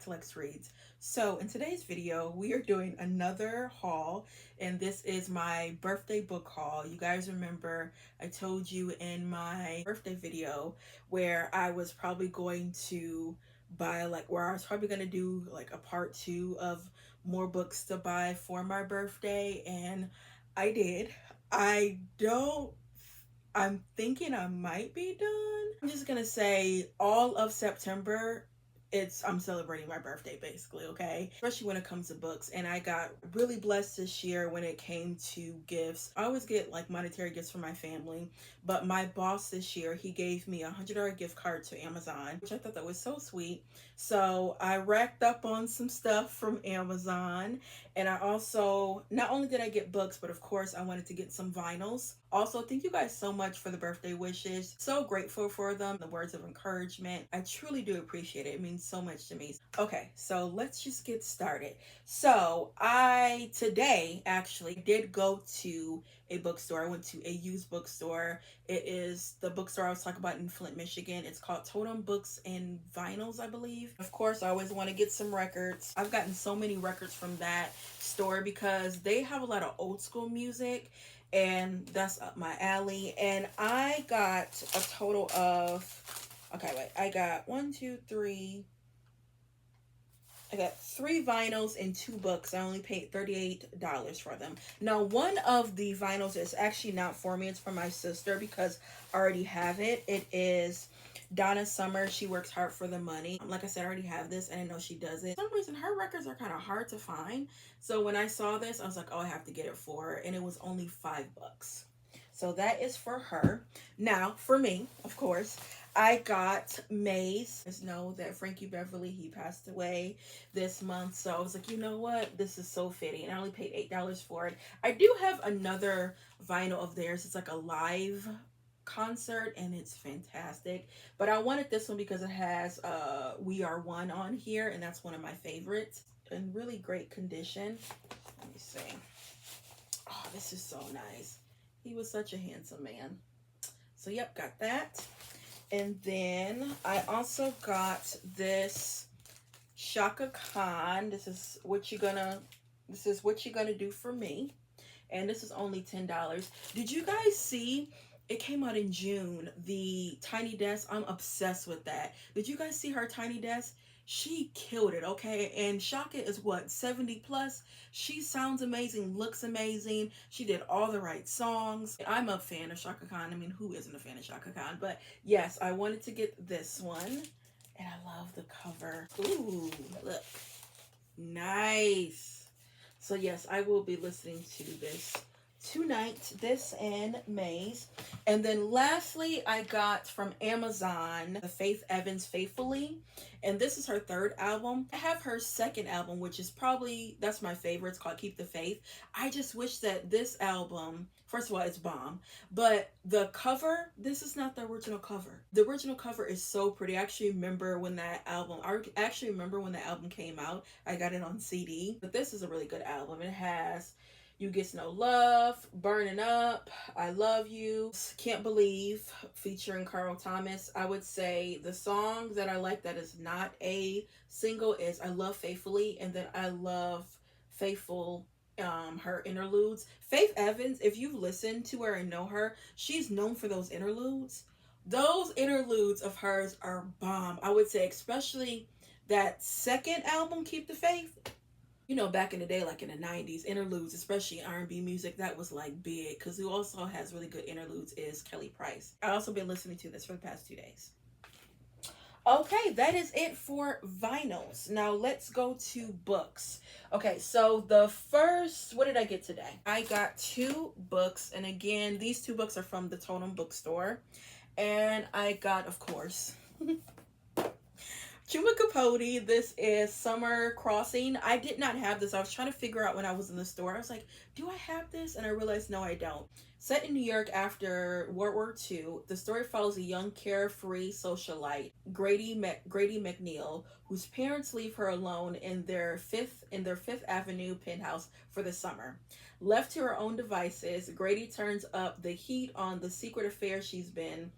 to Lex Reads. So in today's video, we are doing another haul, and this is my birthday book haul. You guys remember I told you in my birthday video where I was probably going to buy, where I was probably going to do like a part two of more books to buy for my birthday, and I did. I don't I'm thinking I might be done. I'm just gonna say all of September, I'm celebrating my birthday basically, okay? Especially when it comes to books. And I got really blessed this year when it came to gifts. I always get like monetary gifts from my family, but my boss this year, he gave me $100 gift card to Amazon, which I thought that was so sweet. So I racked up on some stuff from Amazon, and I also, not only did I get books, but of course I wanted to get some vinyls. Also, thank you guys so much for the birthday wishes. So grateful for them, the words of encouragement. I truly do appreciate it. It means so much to me. Okay, so let's just get started. So I today actually did go to a bookstore. I went to a used bookstore. It is the bookstore I was talking about in Flint, Michigan. It's called Totem Books and Vinyls, I believe. Of course, I always want to get some records. I've gotten so many records from that store because they have a lot of old school music, and that's up my alley. And I got a total of, okay, wait, I got I got 3 vinyls and 2 books. I only paid $38 for them. Now, one of the vinyls is actually not for me. It's for my sister because I already have it. It is Donna Summer. She Works Hard for the Money. Like I said, I already have this, and I know she does it. For some reason, her records are kind of hard to find. So when I saw this, I was like, oh, I have to get it for her. And it was only $5. So that is for her. Now, for me, of course, I got Maze. Just know that Frankie Beverly, he passed away this month. So I was like, you know what? This is so fitting. And I only paid $8 for it. I do have another vinyl of theirs. It's like a live concert, and it's fantastic. But I wanted this one because it has We Are One on here, and that's one of my favorites. In really great condition. Let me see. Oh, this is so nice. He was such a handsome man. So yep, got that. And then I also got this Shaka Khan. This is what you're gonna do for me. And this is only $10. Did you guys see? It came out in June. The Tiny Desk. I'm obsessed with that. Did you guys see her Tiny Desk? She killed it, okay? And Shaka is what, 70 plus? She sounds amazing, looks amazing. She did all the right songs. I'm a fan of Shaka Khan. I mean, who isn't a fan of Shaka Khan? But yes, I wanted to get this one. And I love the cover. Ooh, look. Nice. So yes, I will be listening to this tonight, this and Maze. And then lastly, I got from Amazon the Faith Evans Faithfully, and this is her 3rd album. I have her 2nd album, which is probably, that's my favorite. It's called Keep the Faith. I just wish that this album, first of all, it's bomb, but the cover, this is not the original cover. The original cover is so pretty. I actually remember when that album came out. I got it on CD. But this is a really good album. It has You Get No Love, Burning Up, I Love You, Can't Believe, featuring Carl Thomas. I would say the song that I like that is not a single is I Love Faithfully, and then I love Faithful, her interludes. Faith Evans, if you've listened to her and know her, she's known for those interludes. Those interludes of hers are bomb. I would say especially that 2nd album, Keep the Faith. You know, back in the day, like in the 90s, interludes, especially R&B music, that was like big. Because who also has really good interludes is Kelly Price. I've also been listening to this for the past 2 days. Okay, that is it for vinyls. Now let's go to books. Okay, so the first, what did I get today? I got 2 books. And again, these 2 books are from the Totem Bookstore. And I got, of course, Chuma Capote. This is Summer Crossing. I did not have this. I was trying to figure out when I was in the store. I was like, do I have this? And I realized, no, I don't. Set in New York after World War II, the story follows a young carefree socialite, Grady McNeil, whose parents leave her alone in their Fifth Avenue penthouse for the summer. Left to her own devices, Grady turns up the heat on the secret affair she's been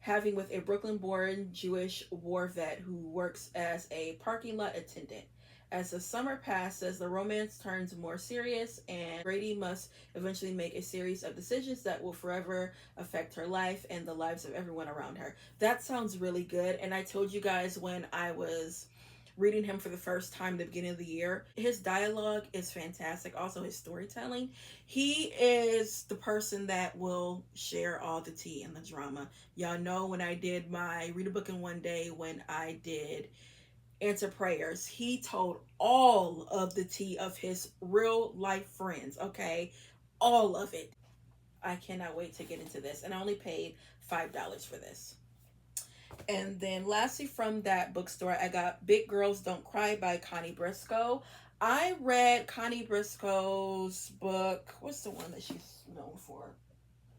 having with a Brooklyn-born Jewish war vet who works as a parking lot attendant. As the summer passes, the romance turns more serious, and Brady must eventually make a series of decisions that will forever affect her life and the lives of everyone around her. That sounds really good, and I told you guys when I was reading him for the first time at the beginning of the year, his dialogue is fantastic. Also, his storytelling. He is the person that will share all the tea and the drama. Y'all know when I did my read a book in one day, when I did answer prayers, he told all of the tea of his real life friends, okay? All of it. I cannot wait to get into this. And I only paid $5 for this. And then lastly from that bookstore, I got Big Girls Don't Cry by Connie Briscoe. I read Connie Briscoe's book. What's the one that she's known for?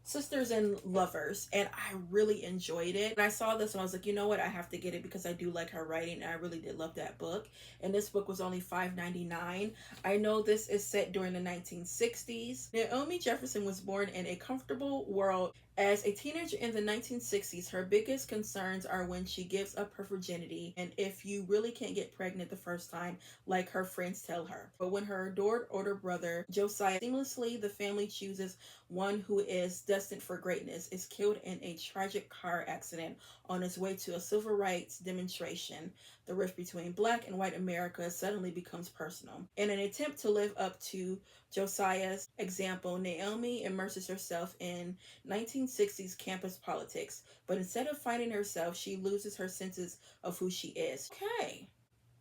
Sisters and Lovers, and I really enjoyed it. And I saw this and I was like, you know what, I have to get it because I do like her writing and I really did love that book. And this book was only $5.99. I know this is set during the 1960s. Naomi Jefferson was born in a comfortable world. As a teenager in the 1960s, her biggest concerns are when she gives up her virginity and if you really can't get pregnant the first time, like her friends tell her. But when her adored older brother, Josiah, seamlessly the family chooses one who is destined for greatness, is killed in a tragic car accident on his way to a civil rights demonstration. The rift between black and white America suddenly becomes personal. In an attempt to live up to Josiah's example, Naomi immerses herself in 1960s campus politics, but instead of finding herself, she loses her senses of who she is. Okay,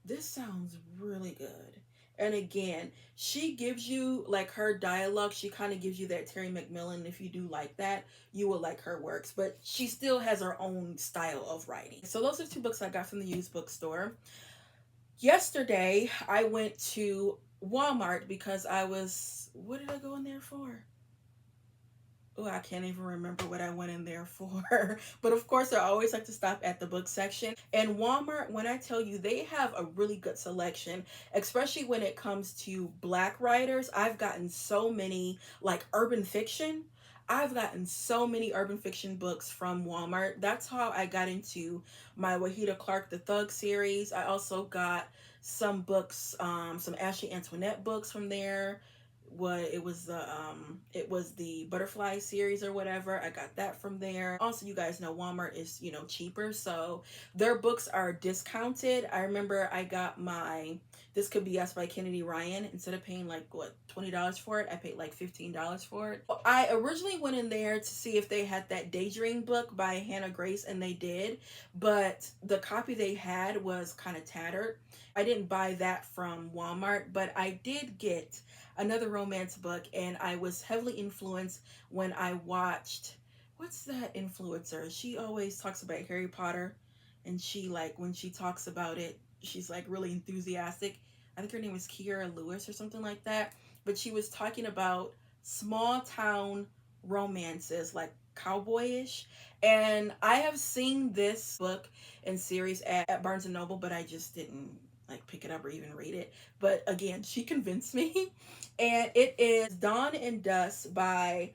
this sounds really good. And again, she gives you like her dialogue, she kind of gives you that Terry McMillan. If you do like that, you will like her works, but she still has her own style of writing. So those are two books I got from the used bookstore. Yesterday, I went to Walmart because what did I go in there for? Oh, I can't even remember what I went in there for. But of course, I always like to stop at the book section. And Walmart, when I tell you, they have a really good selection, especially when it comes to black writers. I've gotten so many, like urban fiction. I've gotten so many urban fiction books from Walmart. That's how I got into my Wahida Clark the Thug series. I also got some books, some Ashley Antoinette books from there. It was the Butterfly series or whatever. I got that from there. Also, you guys know Walmart is, cheaper, so their books are discounted. I remember I got my This Could Be Us by Kennedy Ryan. Instead of paying like $20 for it, I paid like $15 for it. I originally went in there to see if they had that Daydream book by Hannah Grace, and they did, but the copy they had was kind of tattered. I didn't buy that from Walmart, but I did get another romance book, and I was heavily influenced when I watched, what's that influencer? She always talks about Harry Potter, and she, like, when she talks about it, she's like really enthusiastic. I think her name is Kiera Lewis or something like that. But she was talking about small town romances, like cowboyish. And I have seen this book and series at Barnes and Noble, but I just didn't like pick it up or even read it. But again, she convinced me. And it is Dawn and Dusk by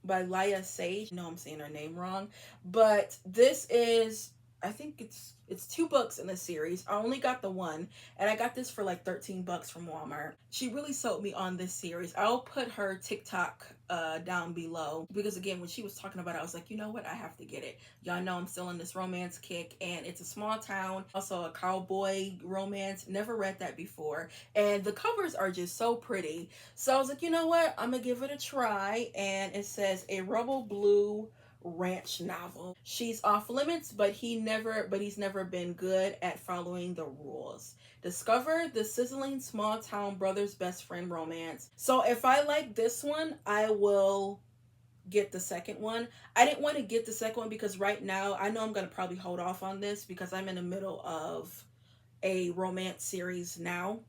Laya Sage? No, I'm saying her name wrong. But this is, I think it's two books in the series. I only got the one, and I got this for like $13 from Walmart. She really sold me on this series. I'll put her TikTok down below, because again, when she was talking about it, I was like, you know what, I have to get it. Y'all know I'm still in this romance kick, and it's a small town, also a cowboy romance. Never read that before, and the covers are just so pretty. So I was like, you know what, I'm gonna give it a try. And it says a Rebel Blue ranch novel. She's off limits, but he's never been good at following the rules. Discover the sizzling small town brother's best friend romance. So if I like this one, I will get the second one. I didn't want to get the second one because right now I know I'm going to probably hold off on this because I'm in the middle of a romance series now,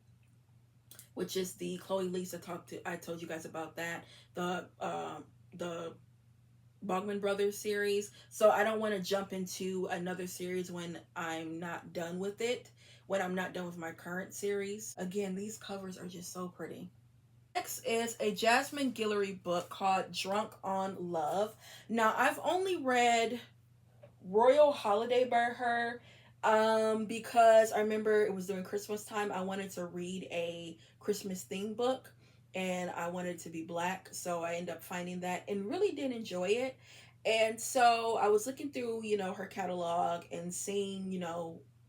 which is the Chloe Lisa I told you guys about that. The Bogman Brothers series. So I don't want to jump into another series when I'm not done with it, when I'm not done with my current series. Again, these covers are just so pretty. Next is a Jasmine Guillory book called Drunk on Love. Now, I've only read Royal Holiday by her, because I remember it was during Christmas time. I wanted to read a Christmas themed book, and I wanted to be black, so I ended up finding that and really did enjoy it. And so I was looking through, her catalog and seeing,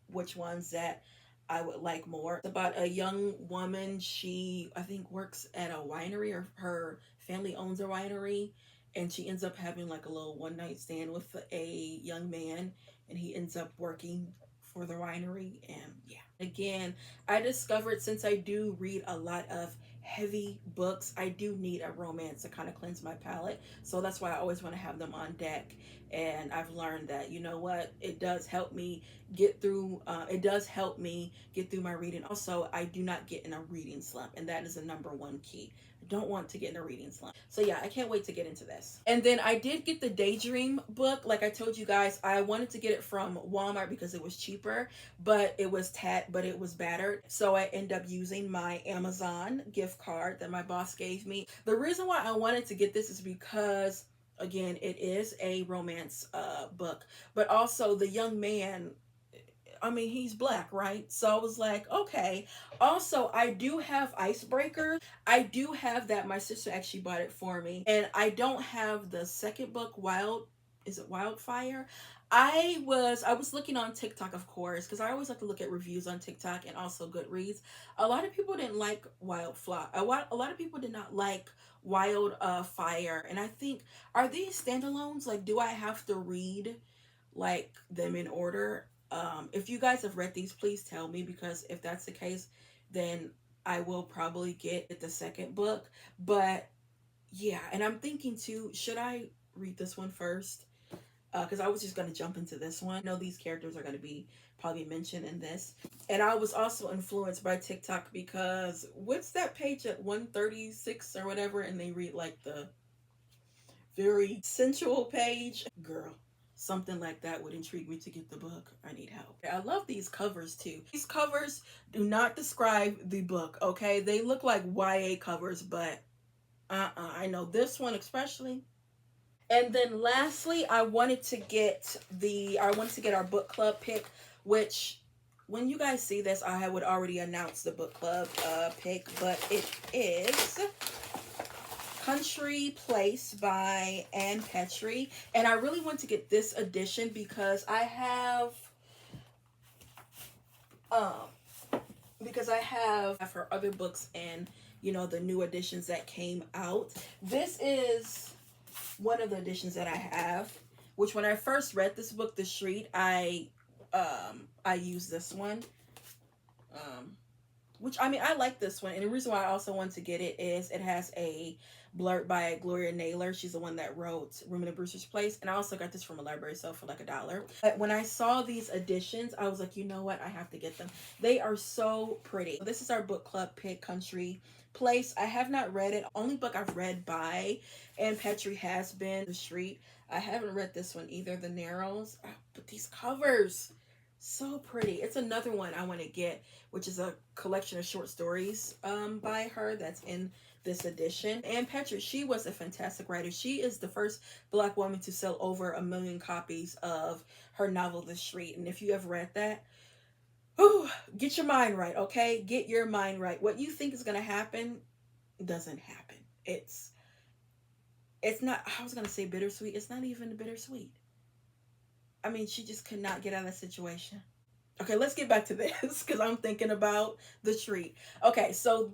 which ones that I would like more. It's about a young woman. She, I think, works at a winery, or her family owns a winery, and she ends up having like a little one night stand with a young man, and he ends up working for the winery. And yeah, again, I discovered, since I do read a lot of heavy books, I do need a romance to kind of cleanse my palate, so that's why I always want to have them on deck. And I've learned that, you know what, it does help me get through, my reading. Also, I do not get in a reading slump, and that is the number one key. Don't want to get in a reading slump. So yeah, I can't wait to get into this. And then I did get the Daydream book. Like I told you guys, I wanted to get it from Walmart because it was cheaper, but it was battered. So I end up using my Amazon gift card that my boss gave me. The reason why I wanted to get this is because, again, it is a romance book, but also the young man, I mean, he's black, right? So I was like, okay. Also, I do have icebreakers. I do have that. My sister actually bought it for me. And I don't have the second book, is it Wildfire? I was looking on TikTok, of course, because I always like to look at reviews on TikTok and also Goodreads. A lot of people didn't like Wildflower. A lot of people did not like Fire. And I think, are these standalones? Like, do I have to read like them in order? If you guys have read these, please tell me, because if that's the case, then I will probably get the second book. But yeah, and I'm thinking too, should I read this one first? Because I was just going to jump into this one. I know these characters are going to be probably mentioned in this. And I was also influenced by TikTok, because what's that page at 136 or whatever, and they read like the very sensual page? Girl, something like that would intrigue me to get the book. I need help. I love these covers too. These covers do not describe the book, okay? They look like YA covers, but I know this one especially. And then lastly, I wanted to get our book club pick, which when you guys see this, I would already announce the book club pick, but it is Country Place by Ann Petrie. And I really want to get this edition because I have her other books and the new editions that came out. This is one of the editions that I have, which when I first read this book, The Street, I used this one. Which, I mean, I like this one. And the reason why I also want to get it is it has a blurb by Gloria Naylor. She's the one that wrote Room in Brewster's Place. And I also got this from a library sale for like $1. But when I saw these editions, I was like, you know what? I have to get them. They are so pretty. This is our book club pick, Country Place. I have not read it. Only book I've read by Ann Petrie has been The Street. I haven't read this one either, The Narrows. But these covers, so pretty. It's another one I want to get, which is a collection of short stories by her that's in this edition. Ann Petrie, she was a fantastic writer. She is the first Black woman to sell over 1 million copies of her novel, The Street. And if you have read that, whew, get your mind right, okay? Get your mind right. What you think is going to happen doesn't happen. It's not, I was going to say bittersweet. It's not even bittersweet. I mean, she just could not get out of that situation. Okay, let's get back to this because I'm thinking about The Street. Okay, so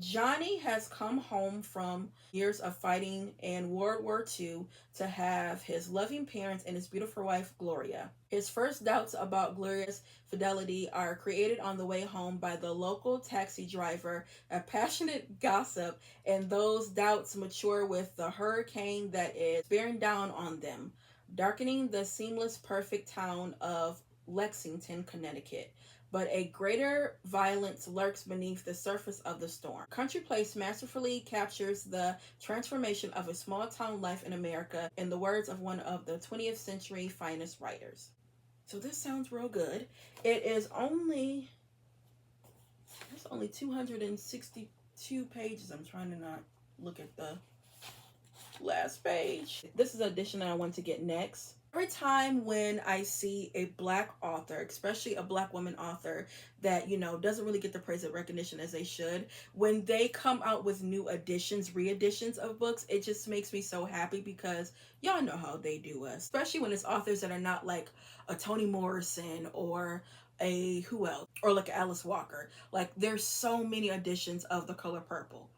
Johnny has come home from years of fighting in World War II to have his loving parents and his beautiful wife, Gloria. His first doubts about Gloria's fidelity are created on the way home by the local taxi driver, a passionate gossip, and those doubts mature with the hurricane that is bearing down on them, darkening the seamless, perfect town of Lexington, Connecticut. But a greater violence lurks beneath the surface of the storm. Country Place masterfully captures the transformation of a small town life in America in the words of one of the 20th century finest writers. So this sounds real good. There's only 262 pages. I'm trying to not look at the last page. This is the edition that I want to get next. Every time when I see a black author, especially a black woman author that, doesn't really get the praise and recognition as they should, when they come out with new editions, re-editions of books, it just makes me so happy because y'all know how they do us. Especially when it's authors that are not like a Toni Morrison or a who else, or like Alice Walker. Like there's so many editions of The Color Purple.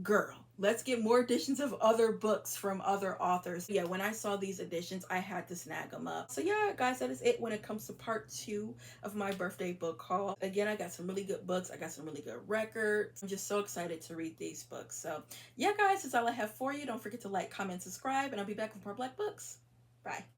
Girl, let's get more editions of other books from other authors. Yeah, when I saw these editions, I had to snag them up. So yeah, guys, that is it when it comes to part 2 of my birthday book haul. Again, I got some really good books. I got some really good records. I'm just so excited to read these books. So yeah, guys, that's all I have for you. Don't forget to like, comment, subscribe, and I'll be back with more black books. Bye.